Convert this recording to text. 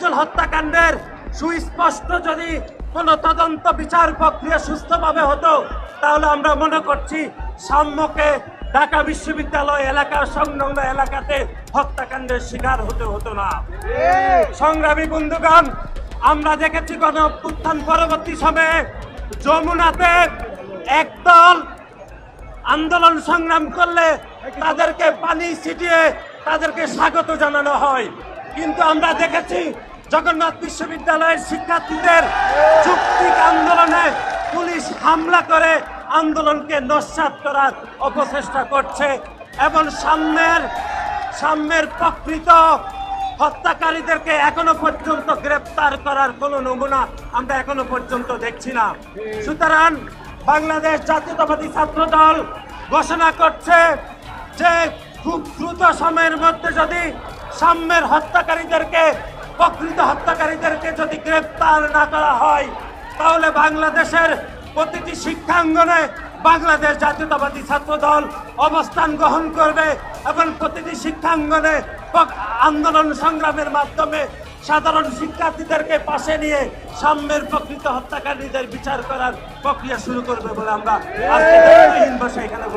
উজ্জ্বল হত্যাকাণ্ডের সুস্পষ্ট যদি কোনো তদন্ত বিচার প্রক্রিয়া সুস্থভাবে হতো, তাহলে আমরা মনে করছি সাম্যকে ঢাকা বিশ্ববিদ্যালয় এলাকা সংলগ্ন এলাকাতে হত্যাকাণ্ডের শিকার হতে হতো না। সংগ্রামী বন্ধুগণ, আমরা দেখেছি গণ অভ্যুত্থান পরবর্তী সময়ে যমুনাতে একদল আন্দোলন সংগ্রাম করলে তাদেরকে পানি ছিটিয়ে তাদেরকে স্বাগত জানানো হয়, কিন্তু আমরা দেখেছি জগন্নাথ বিশ্ববিদ্যালয়ের শিক্ষার্থীদের যৌক্তিক আন্দোলনে পুলিশ হামলা করে আন্দোলনকে নস্যাৎ করার অপচেষ্টা করছে এবং সাম্যের প্রকৃত হত্যাকারীদেরকে এখনো পর্যন্ত গ্রেপ্তার করার কোনো নমুনা আমরা এখনো পর্যন্ত দেখছি না। সুতরাং বাংলাদেশ জাতীয়তাবাদী ছাত্র দল ঘোষণা করছে যে খুব দ্রুত সময়ের মধ্যে যদি সাম্যের হত্যাকারীদেরকে প্রকৃত হত্যাকারীদেরকে যদি গ্রেপ্তার না করা হয়, তাহলে বাংলাদেশের প্রতিটি শিক্ষাঙ্গনে বাংলাদেশ জাতীয়তাবাদী ছাত্র দল অবস্থান গ্রহণ করবে এবং প্রতিটি শিক্ষাঙ্গনে আন্দোলন সংগ্রামের মাধ্যমে সাধারণ শিক্ষার্থীদেরকে পাশে নিয়ে সাম্যের প্রকৃত হত্যাকারীদের বিচার করার প্রক্রিয়া শুরু করবে বলে আমরা আজকে এখানে